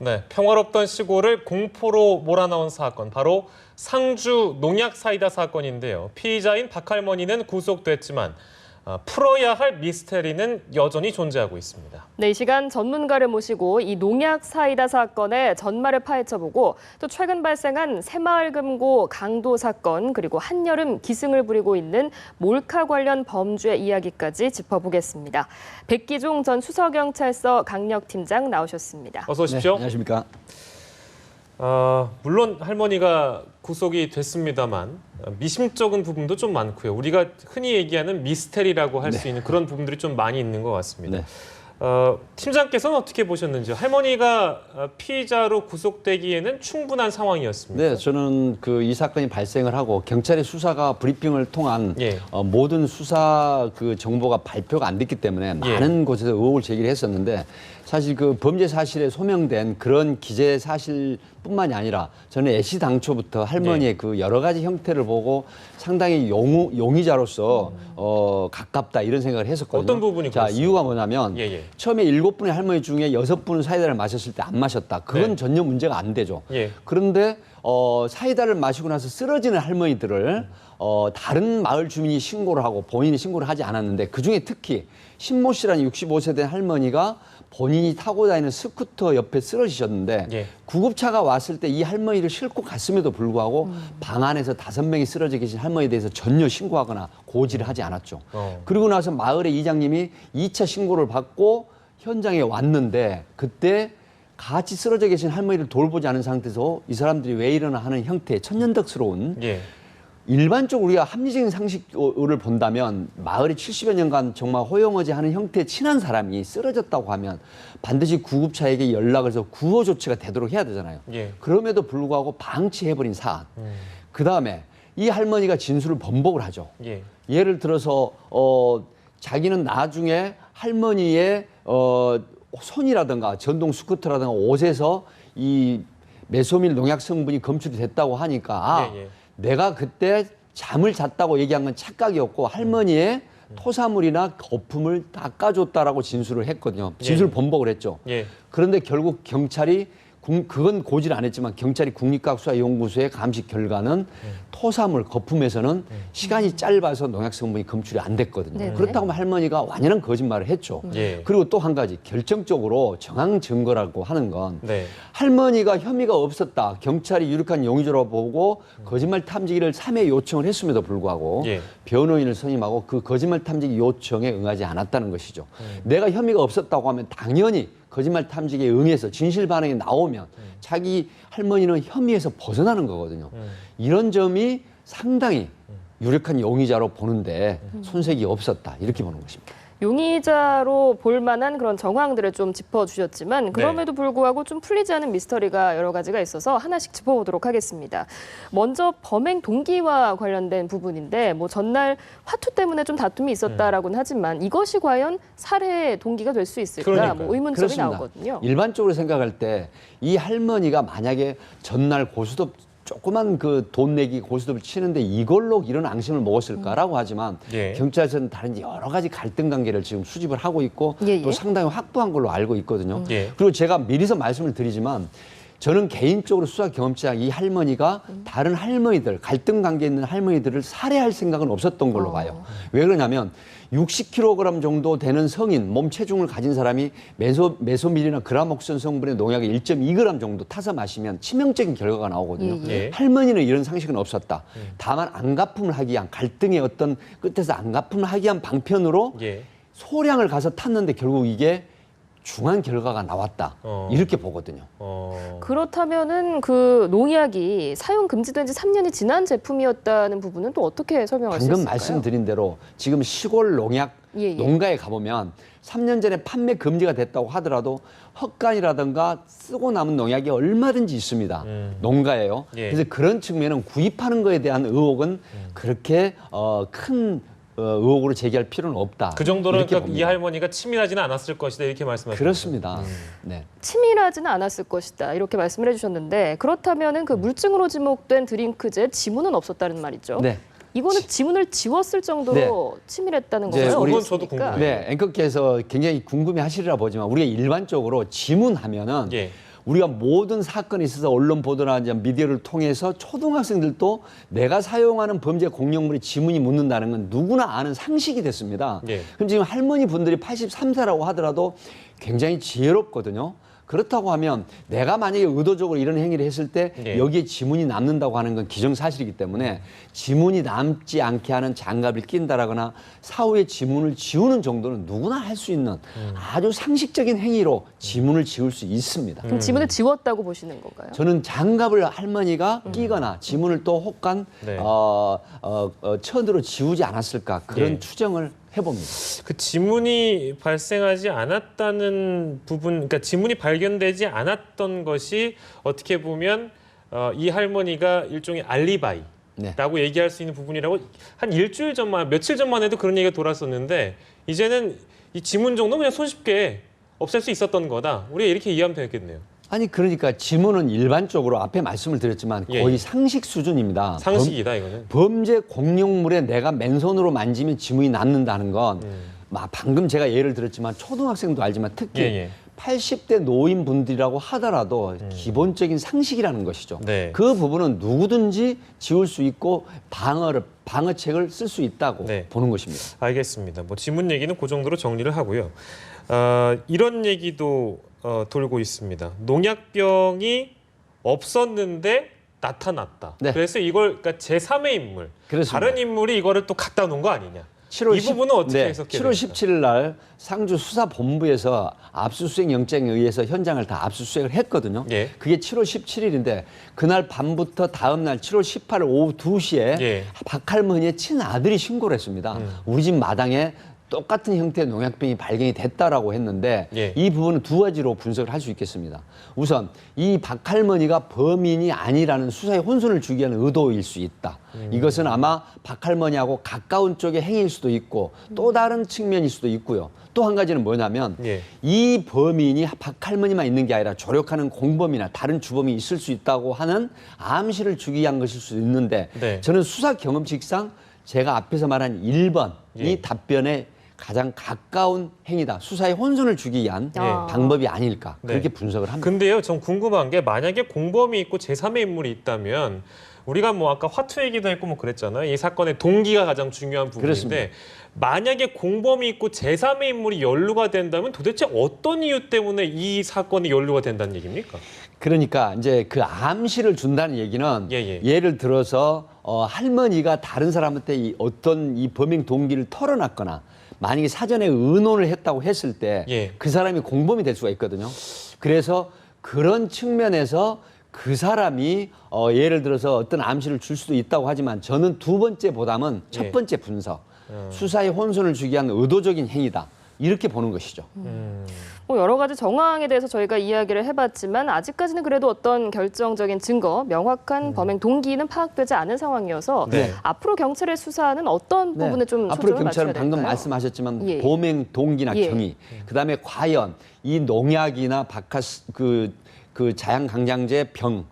네, 평화롭던 시골을 공포로 몰아넣은 사건, 바로 상주 농약 사이다 사건인데요. 피의자인 박 할머니는 구속됐지만 풀어야 할 미스테리는 여전히 존재하고 있습니다. 네, 이 시간 전문가를 모시고 이 농약 사이다 사건의 전말을 파헤쳐보고 또 최근 발생한 새마을 금고 강도 사건 그리고 한여름 기승을 부리고 있는 몰카 관련 범죄 이야기까지 짚어보겠습니다. 백기종 전 수서경찰서 강력팀장 나오셨습니다. 어서 오십시오. 네, 안녕하십니까. 물론 할머니가 구속이 됐습니다만 미심쩍은 부분도 좀 많고요. 우리가 흔히 얘기하는 미스테리라고 할 수 있는 그런 부분들이 좀 많이 있는 것 같습니다. 네. 팀장께서는 어떻게 보셨는지요? 할머니가 피의자로 구속되기에는 충분한 상황이었습니다. 네, 저는 이 사건이 발생을 하고 경찰의 수사가 브리핑을 통한 예. 모든 수사 정보가 발표가 안 됐기 때문에 많은 곳에서 의혹을 제기를 했었는데 사실 범죄 사실에 소명된 그런 기재 사실뿐만이 아니라 저는 애시당초부터 할머니의 여러 가지 형태를 보고 상당히 용의자로서 가깝다 이런 생각을 했었거든요. 어떤 부분이 자, 그렇습니까? 이유가 뭐냐면 처음에 7분의 할머니 중에 6분은 사이다를 마셨을 때 안 마셨다. 그건 전혀 문제가 안 되죠. 그런데 사이다를 마시고 나서 쓰러지는 할머니들을 다른 마을 주민이 신고를 하고 본인이 신고를 하지 않았는데 그중에 특히 신모 씨라는 65세 된 할머니가 본인이 타고 다니는 스쿠터 옆에 쓰러지셨는데 구급차가 왔을 때 이 할머니를 싣고 갔음에도 불구하고 방 안에서 5명이 쓰러져 계신 할머니에 대해서 전혀 신고하거나 고지를 하지 않았죠. 그리고 나서 마을의 이장님이 2차 신고를 받고 현장에 왔는데 그때 같이 쓰러져 계신 할머니를 돌보지 않은 상태에서 이 사람들이 왜 이러나 하는 형태의 천연덕스러운 일반적으로 우리가 합리적인 상식을 본다면 마을이 70여 년간 정말 호용어지하는 형태의 친한 사람이 쓰러졌다고 하면 반드시 구급차에게 연락을 해서 구호 조치가 되도록 해야 되잖아요. 그럼에도 불구하고 방치해버린 사안. 그다음에 이 할머니가 진술을 번복을 하죠. 예를 들어서 자기는 나중에 할머니의 손이라든가 전동 스쿠터라든가 옷에서 이 메소밀 농약 성분이 검출이 됐다고 하니까 내가 그때 잠을 잤다고 얘기한 건 착각이었고 할머니의 토사물이나 거품을 닦아줬다라고 진술을 했거든요. 진술 번복을 했죠. 그런데 결국 경찰이 그건 고지를 안 했지만 경찰이 국립과학수사연구소의 감식 결과는 토사물, 거품에서는 시간이 짧아서 농약 성분이 검출이 안 됐거든요. 그렇다고 하면 할머니가 완연한 거짓말을 했죠. 그리고 또 한 가지 결정적으로 정황 증거라고 하는 건 할머니가 혐의가 없었다. 경찰이 유력한 용의자로 보고 거짓말 탐지기를 3회 요청을 했음에도 불구하고 변호인을 선임하고 그 거짓말 탐지기 요청에 응하지 않았다는 것이죠. 내가 혐의가 없었다고 하면 당연히 거짓말 탐지기에 응해서 진실 반응이 나오면 자기 할머니는 혐의에서 벗어나는 거거든요. 이런 점이 상당히 유력한 용의자로 보는데 손색이 없었다 이렇게 보는 것입니다. 용의자로 볼 만한 그런 정황들을 좀 짚어주셨지만 그럼에도 불구하고 좀 풀리지 않은 미스터리가 여러 가지가 있어서 하나씩 짚어보도록 하겠습니다. 먼저 범행 동기와 관련된 부분인데 전날 화투 때문에 좀 다툼이 있었다라고는 하지만 이것이 과연 살해 동기가 될 수 있을까 의문점이 그렇습니다. 나오거든요. 일반적으로 생각할 때 이 할머니가 만약에 전날 고스톱 조그만 돈 내기 고스톱을 치는데 이걸로 이런 앙심을 먹었을까라고 하지만 경찰서는 다른 여러 가지 갈등 관계를 지금 수집을 하고 있고 또 상당히 확보한 걸로 알고 있거든요. 그리고 제가 미리서 말씀을 드리지만 저는 개인적으로 수사 경험치상 이 할머니가 다른 할머니들, 갈등 관계에 있는 할머니들을 살해할 생각은 없었던 걸로 봐요. 왜 그러냐면 60kg 정도 되는 성인, 몸 체중을 가진 사람이 메소밀이나 그라목슨 성분의 농약을 1.2g 정도 타서 마시면 치명적인 결과가 나오거든요. 할머니는 이런 상식은 없었다. 다만 안가품을 하기 위한 갈등의 어떤 끝에서 안가품을 하기 위한 방편으로 소량을 가서 탔는데 결국 이게 중한 결과가 나왔다. 이렇게 보거든요. 그렇다면은 그 농약이 사용 금지된 지 3년이 지난 제품이었다는 부분은 또 어떻게 설명할 수 있을까요? 방금 말씀드린 대로 지금 시골 농약 농가에 가보면 3년 전에 판매 금지가 됐다고 하더라도 헛간이라든가 쓰고 남은 농약이 얼마든지 있습니다. 농가예요. 그래서 그런 측면은 구입하는 거에 대한 의혹은 그렇게 큰 의혹으로 제기할 필요는 없다. 그 정도는 그러니까 이 할머니가 치밀하지는 않았을 것이다 이렇게 말씀하셨죠. 그렇습니다. 치밀하지는 않았을 것이다 이렇게 말씀을 해주셨는데 그렇다면은 그 물증으로 지목된 드링크제 지문은 없었다는 말이죠. 이거는 지문을 지웠을 정도로 치밀했다는 건가요? 그건 저도 궁금해요. 앵커께서 굉장히 궁금해하시리라 보지만 우리가 일반적으로 지문하면은 우리가 모든 사건에 있어서 언론 보도나 미디어를 통해서 초등학생들도 내가 사용하는 범죄 공용물에 지문이 묻는다는 건 누구나 아는 상식이 됐습니다. 예. 그럼 지금 할머니 분들이 83세라고 하더라도 굉장히 지혜롭거든요. 그렇다고 하면 내가 만약에 의도적으로 이런 행위를 했을 때 예. 여기에 지문이 남는다고 하는 건 기정사실이기 때문에 지문이 남지 않게 하는 장갑을 낀다라거나 사후에 지문을 지우는 정도는 누구나 할 수 있는 아주 상식적인 행위로 지문을 지울 수 있습니다. 그럼 지문을 지웠다고 보시는 건가요? 저는 장갑을 할머니가 끼거나 지문을 또 혹간 네. 천으로 지우지 않았을까 그런 예. 추정을 해봅니다. 그 지문이 발생하지 않았다는 부분, 그러니까 지문이 발견되지 않았던 것이 어떻게 보면 이 할머니가 일종의 알리바이라고 네. 얘기할 수 있는 부분이라고 한 일주일 전만, 며칠 전만 해도 그런 얘기가 돌았었는데 이제는 이 지문 정도는 그냥 손쉽게 없앨 수 있었던 거다. 우리가 이렇게 이해하면 되겠네요. 아니 그러니까 지문은 일반적으로 앞에 말씀을 드렸지만 거의 예. 상식 수준입니다. 상식이다 이거는. 범죄 공용물에 내가 맨손으로 만지면 지문이 남는다는 건 방금 제가 예를 들었지만 초등학생도 알지만 특히 예. 80대 노인분들이라고 하더라도 기본적인 상식이라는 것이죠. 네. 그 부분은 누구든지 지울 수 있고 방어책을 쓸 수 있다고 네. 보는 것입니다. 알겠습니다. 뭐 지문 얘기는 그 정도로 정리를 하고요. 이런 얘기도 돌고 있습니다. 농약병이 없었는데 나타났다. 네. 그래서 이걸 그러니까 제3의 인물, 그렇습니다. 다른 인물이 이거를 또 갖다 놓은 거 아니냐. 7월 이 부분은 어떻게 해석해야 7월 됩니까? 17일 날 상주 수사본부에서 압수수색 영장에 의해서 현장을 다 압수수색을 했거든요. 예. 그게 7월 17일인데 그날 밤부터 다음 날 7월 18일 오후 2시에 예. 박할머니의 친아들이 신고를 했습니다. 우리 집 마당에 똑같은 형태의 농약병이 발견이 됐다라고 했는데 예. 이 부분은 두 가지로 분석을 할 수 있겠습니다. 우선 이 박할머니가 범인이 아니라는 수사에 혼선을 주기 위한 의도일 수 있다. 이것은 아마 박할머니하고 가까운 쪽의 행위일 수도 있고 또 다른 측면일 수도 있고요. 또 한 가지는 뭐냐면 예. 이 범인이 박할머니만 있는 게 아니라 조력하는 공범이나 다른 주범이 있을 수 있다고 하는 암시를 주기 위한 것일 수도 있는데 네. 저는 수사 경험칙상 제가 앞에서 말한 1번 예. 이 답변에 가장 가까운 행위다. 수사에 혼선을 주기 위한 예. 방법이 아닐까. 네. 그렇게 분석을 합니다. 근데요, 전 궁금한 게 만약에 공범이 있고 제3의 인물이 있다면 우리가 뭐 아까 화투 얘기도 했고 뭐 그랬잖아요. 이 사건의 동기가 가장 중요한 부분인데 그렇습니다. 만약에 공범이 있고 제3의 인물이 연루가 된다면 도대체 어떤 이유 때문에 이 사건이 연루가 된다는 얘기입니까? 그러니까 이제 그 암시를 준다는 얘기는 예. 예를 들어서 할머니가 다른 사람한테 어떤 이 범행 동기를 털어놨거나 만약에 사전에 의논을 했다고 했을 때 그 예. 사람이 공범이 될 수가 있거든요. 그래서 그런 측면에서 그 사람이 예를 들어서 어떤 암시를 줄 수도 있다고 하지만 저는 두 번째보다는 예. 첫 번째 분석, 수사에 혼선을 주기 위한 의도적인 행위다. 이렇게 보는 것이죠. 뭐 여러 가지 정황에 대해서 저희가 이야기를 해봤지만 아직까지는 그래도 어떤 결정적인 증거, 명확한 범행 동기는 파악되지 않은 상황이어서 네. 앞으로 경찰의 수사는 어떤 부분에 좀 앞으로 초점을 맞춰야 경찰은 될까요? 방금 말씀하셨지만 예. 범행 동기나 예. 경위, 그다음에 과연 이 농약이나 그 자양강장제 병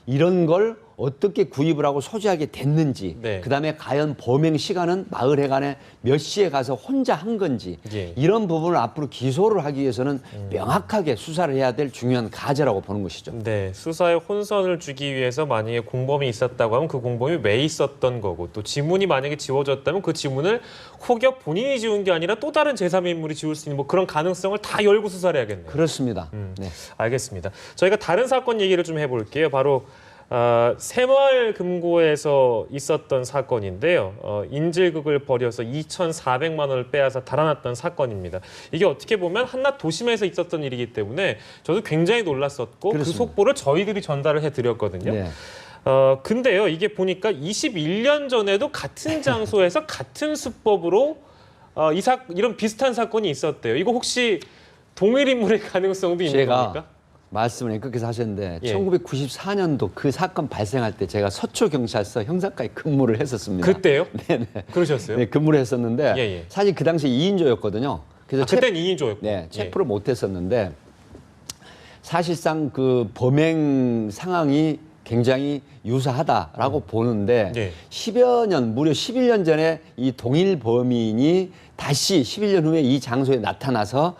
이런 걸 어떻게 구입을 하고 소지하게 됐는지, 네. 그다음에 과연 범행 시간은 마을 해관에 몇 시에 가서 혼자 한 건지 예. 이런 부분을 앞으로 기소를 하기 위해서는 명확하게 수사를 해야 될 중요한 과제라고 보는 것이죠. 네, 수사에 혼선을 주기 위해서 만약에 공범이 있었다고 하면 그 공범이 왜 있었던 거고 또 지문이 만약에 지워졌다면 그 지문을 혹여 본인이 지운 게 아니라 또 다른 제3의 인물이 지울 수 있는 뭐 그런 가능성을 다 열고 수사를 해야겠네요. 그렇습니다. 네. 알겠습니다. 저희가 다른 사건 얘기를 좀 해볼게요. 바로 새마을금고에서 있었던 사건인데요. 인질극을 벌여서 2,400만 원을 빼앗아 달아났던 사건입니다. 이게 어떻게 보면 한낮 도심에서 있었던 일이기 때문에 저도 굉장히 놀랐었고 그렇습니다. 그 속보를 저희들이 전달을 해드렸거든요. 네. 근데요, 이게 보니까 21년 전에도 같은 장소에서 같은 수법으로 이런 비슷한 사건이 있었대요. 이거 혹시 동일 인물의 가능성도 있는 겁니까? 제가 말씀을 그렇게 하셨는데 예. 1994년도 그 사건 발생할 때 제가 서초경찰서 형사과에 근무를 했었습니다. 그때요? 네네. 그러셨어요? 네, 근무를 했었는데 예. 사실 그 당시에 2인조였거든요. 그래서 그때는 2인조였고. 네, 체포를 못했었는데 사실상 그 범행 상황이 굉장히 유사하다라고 보는데 예. 10여 년, 무려 11년 전에 이 동일 범인이 다시 11년 후에 이 장소에 나타나서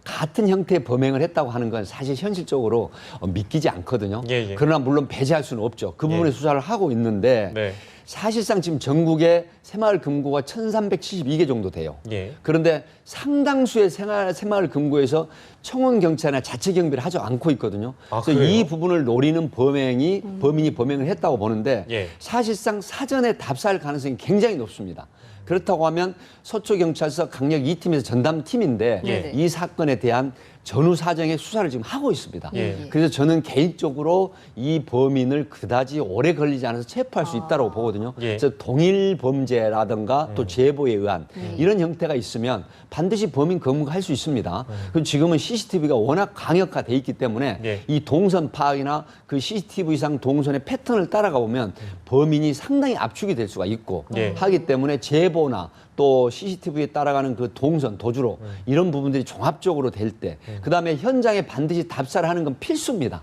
같은 형태의 범행을 했다고 하는 건 사실 현실적으로 믿기지 않거든요. 예, 예. 그러나 물론 배제할 수는 없죠. 그 부분에 예. 수사를 하고 있는데 네. 사실상 지금 전국에 새마을 금고가 1,372개 정도 돼요. 예. 그런데 상당수의 새마을 금고에서 청원 경찰이나 자체 경비를 하지 않고 있거든요. 아, 그래서 그래요? 이 부분을 노리는 범인이 범행을 했다고 보는데 예. 사실상 사전에 답사할 가능성이 굉장히 높습니다. 그렇다고 하면 서초경찰서 강력 2팀에서 전담팀인데 예. 이 사건에 대한 전후 사정의 수사를 지금 하고 있습니다. 예. 그래서 저는 개인적으로 이 범인을 그다지 오래 걸리지 않아서 체포할 수 있다고 보거든요. 예. 그래서 동일 범죄라든가 또 제보에 의한 이런 형태가 있으면 반드시 범인 검거할 수 있습니다. 그리고 지금은 CCTV가 워낙 강력화돼 있기 때문에 예. 이 동선 파악이나 그 CCTV상 동선의 패턴을 따라가 보면 범인이 상당히 압축이 될 수가 있고 예. 하기 때문에 제보나 또 CCTV에 따라가는 그 동선, 도주로 이런 부분들이 종합적으로 될 때 그다음에 현장에 반드시 답사를 하는 건 필수입니다.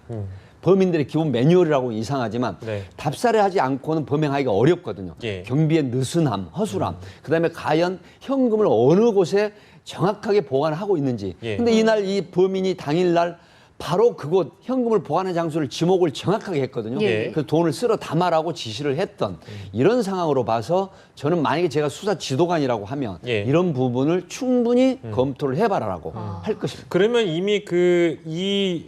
범인들의 기본 매뉴얼이라고 이상하지만 네. 답사를 하지 않고는 범행하기가 어렵거든요. 예. 경비의 느슨함, 허술함, 그다음에 과연 현금을 어느 곳에 정확하게 보관하고 있는지. 예. 근데 이날 이 범인이 당일날 바로 그곳 현금을 보관하는 장소를 지목을 정확하게 했거든요. 예. 그 돈을 쓸어 담아라고 지시를 했던 이런 상황으로 봐서 저는 만약에 제가 수사 지도관이라고 하면 예. 이런 부분을 충분히 검토를 해봐라라고 할 것입니다. 그러면 이미 이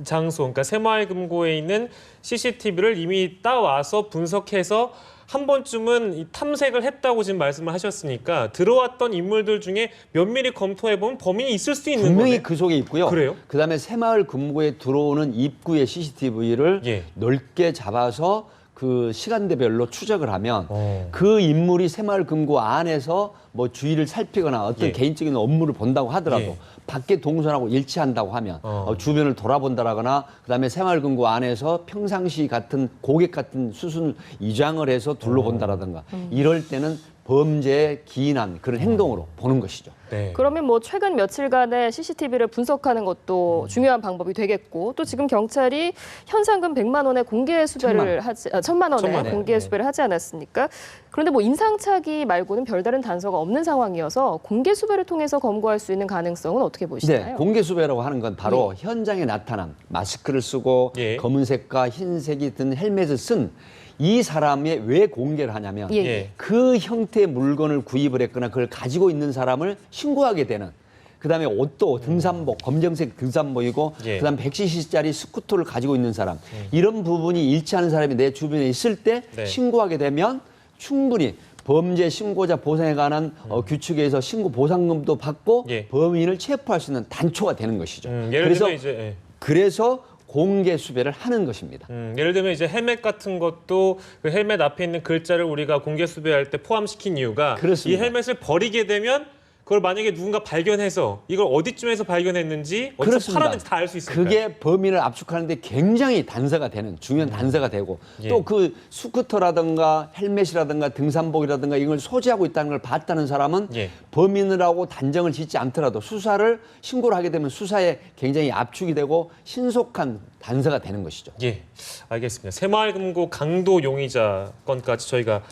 장소, 그러니까 새마을금고에 있는 CCTV를 이미 따와서 분석해서 한 번쯤은 이 탐색을 했다고 지금 말씀을 하셨으니까 들어왔던 인물들 중에 면밀히 검토해보면 범인이 있을 수 있는 분명히 거네. 그 속에 있고요. 그래요? 그다음에 새마을 금고에 들어오는 입구의 CCTV를 예. 넓게 잡아서 그 시간대별로 추적을 하면 어. 그 인물이 새마을 금고 안에서 뭐 주위를 살피거나 어떤 예. 개인적인 업무를 본다고 하더라도 예. 밖에 동선하고 일치한다고 하면 어. 주변을 돌아본다라거나 그다음에 새마을 금고 안에서 평상시 같은 고객 같은 수순 이장을 해서 둘러본다라든가 이럴 때는 범죄에 기인한 그런 행동으로 보는 것이죠. 네. 그러면 뭐 최근 며칠간의 CCTV를 분석하는 것도 중요한 방법이 되겠고 또 지금 경찰이 현상금 100만 원의 공개 수배를 하지 1,000만 원의 1,000만 원. 공개 네. 수배를 하지 않았습니까? 그런데 뭐 인상착의 말고는 별다른 단서가 없는 상황이어서 공개 수배를 통해서 검거할 수 있는 가능성은 어떻게 보시나요? 네, 공개 수배라고 하는 건 바로 현장에 나타난 마스크를 쓰고 예. 검은색과 흰색이 든 헬멧을 쓴 이 사람이 왜 공개를 하냐면 예. 예. 그 형태의 물건을 구입을 했거나 그걸 가지고 있는 사람을 신고하게 되는 그다음에 옷도 등산복, 검정색 등산복이고 예. 그다음 100cc짜리 스쿠터를 가지고 있는 사람 이런 부분이 일치하는 사람이 내 주변에 있을 때 네. 신고하게 되면 충분히 범죄 신고자 보상에 관한 규칙에 의해서 신고 보상금도 받고 예. 범인을 체포할 수 있는 단초가 되는 것이죠. 예를 그래서 들면 이제 그래서 공개 수배를 하는 것입니다. 예를 들면 이제 헬멧 같은 것도 그 헬멧 앞에 있는 글자를 우리가 공개 수배할 때 포함시킨 이유가 그렇습니다. 이 헬멧을 버리게 되면 그걸 만약에 누군가 발견해서 이걸 어디쯤에서 발견했는지 어디서 그렇습니다. 팔았는지 다 알 수 있으니까. 그게 범인을 압축하는데 굉장히 단서가 되는 중요한 단서가 되고 예. 또 그 스쿠터라든가 헬멧이라든가 등산복이라든가 이걸 소지하고 있다는 걸 봤다는 사람은 예. 범인이라고 단정을 짓지 않더라도 수사를 신고를 하게 되면 수사에 굉장히 압축이 되고 신속한 단서가 되는 것이죠. 예, 알겠습니다. 새마을금고 강도 용의자 건까지 저희가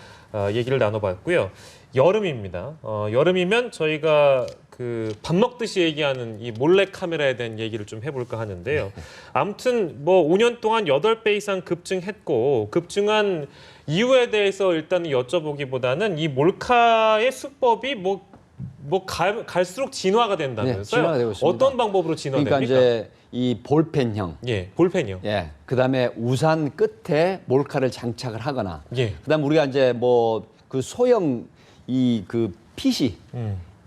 얘기를 나눠봤고요. 여름입니다. 여름이면 저희가 그 밥 먹듯이 얘기하는 이 몰래 카메라에 대한 얘기를 좀 해볼까 하는데요. 아무튼 뭐 5년 동안 8배 이상 급증했고 급증한 이유에 대해서 일단은 여쭤보기보다는 이 몰카의 수법이 갈수록 진화가 된다면서요? 네, 진화가 되고 있습니다. 어떤 방법으로 진화됩니까? 그러니까 이제 이 볼펜형, 예, 볼펜이요. 예, 그다음에 우산 끝에 몰카를 장착을 하거나, 예. 그다음 우리가 이제 뭐 그 소형 이 그 PC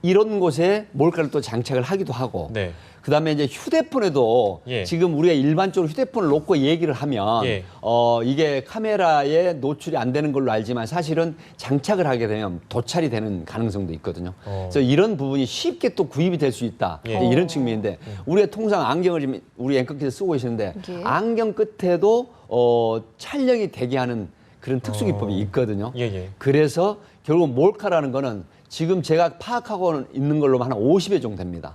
이런 곳에 몰카를 또 장착을 하기도 하고, 네. 그다음에 이제 휴대폰에도 예. 지금 우리가 일반적으로 휴대폰을 놓고 얘기를 하면 예. 이게 카메라에 노출이 안 되는 걸로 알지만 사실은 장착을 하게 되면 도찰이 되는 가능성도 있거든요. 그래서 이런 부분이 쉽게 또 구입이 될 수 있다. 예. 이런 측면인데 우리가 통상 안경을 지금 우리 앵커께서 쓰고 계시는데 예. 안경 끝에도 촬영이 되게 하는 그런 특수기법이 있거든요. 예, 예. 그래서 결국 몰카라는 거는 지금 제가 파악하고 있는 걸로 한 50회 정도 됩니다.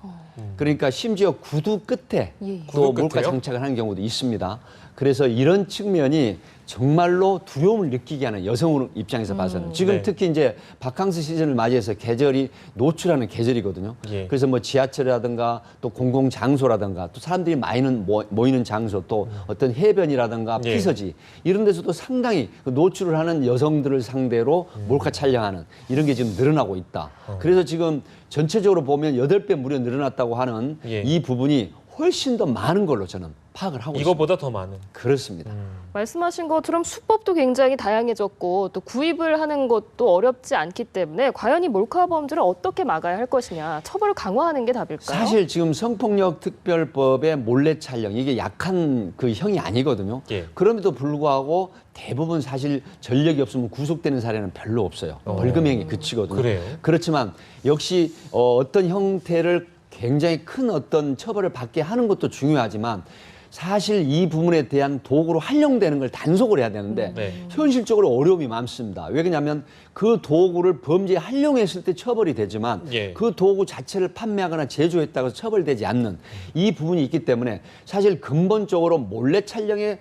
그러니까 심지어 구두 끝에 예. 또 구두 몰카 끝에요? 장착을 하는 경우도 있습니다. 그래서 이런 측면이 정말로 두려움을 느끼게 하는 여성 입장에서 봐서는 지금 네. 특히 이제 바캉스 시즌을 맞이해서 계절이 노출하는 계절이거든요. 예. 그래서 뭐 지하철이라든가 또 공공 장소라든가 또 사람들이 많이 모이는 장소 또 어떤 해변이라든가 예. 피서지 이런 데서도 상당히 그 노출을 하는 여성들을 상대로 몰카 촬영하는 이런 게 지금 늘어나고 있다. 그래서 지금 전체적으로 보면 8배 무려 늘어났다고 하는 예. 이 부분이 훨씬 더 많은 걸로 저는 파악을 하고 있습니다. 이거보다 더 많은. 그렇습니다. 말씀하신 것처럼 수법도 굉장히 다양해졌고 또 구입을 하는 것도 어렵지 않기 때문에 과연 이 몰카 범죄를 어떻게 막아야 할 것이냐, 처벌을 강화하는 게 답일까요? 사실 지금 성폭력 특별법의 몰래 촬영 이게 약한 그 형이 아니거든요. 예. 그럼에도 불구하고 대부분 사실 전력이 없으면 구속되는 사례는 별로 없어요. 벌금형에 그치거든요. 그래요? 그렇지만 역시 어떤 형태를 굉장히 큰 어떤 처벌을 받게 하는 것도 중요하지만 사실 이 부분에 대한 도구로 활용되는 걸 단속을 해야 되는데 네. 현실적으로 어려움이 많습니다. 왜 그러냐면 그 도구를 범죄에 활용했을 때 처벌이 되지만 예. 그 도구 자체를 판매하거나 제조했다고 처벌되지 않는 이 부분이 있기 때문에 사실 근본적으로 몰래 촬영에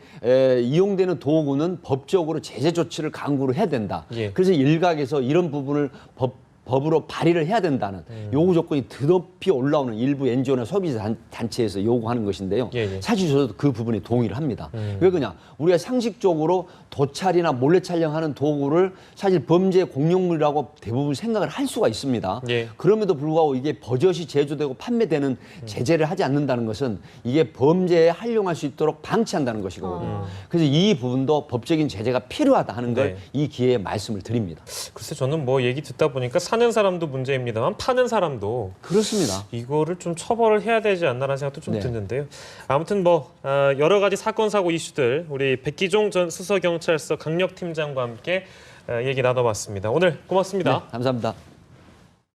이용되는 도구는 법적으로 제재 조치를 강구를 해야 된다. 예. 그래서 일각에서 이런 부분을 법으로 발의를 해야 된다는 요구 조건이 드높이 올라오는 일부 NGO나 소비자 단체에서 요구하는 것인데요. 예, 예. 사실 사실 저도 그 부분에 동의를 합니다. 왜 그러냐? 우리가 상식적으로 도찰이나 몰래 촬영하는 도구를 사실 범죄 공용물이라고 대부분 생각을 할 수가 있습니다. 예. 그럼에도 불구하고 이게 버젓이 제조되고 판매되는 제재를 하지 않는다는 것은 이게 범죄에 활용할 수 있도록 방치한다는 것이거든요. 그래서 이 부분도 법적인 제재가 필요하다 하는 걸 네. 이 기회에 말씀을 드립니다. 글쎄 저는 뭐 얘기 듣다 보니까 사는 사람도 문제입니다만 파는 사람도 그렇습니다. 이거를 좀 처벌을 해야 되지 않나라는 생각도 좀 네. 드는데요. 아무튼 뭐 여러 가지 사건 사고 이슈들 우리 백기종 전 수서경찰서 강력팀장과 함께 얘기 나눠봤습니다. 오늘 고맙습니다. 네, 감사합니다.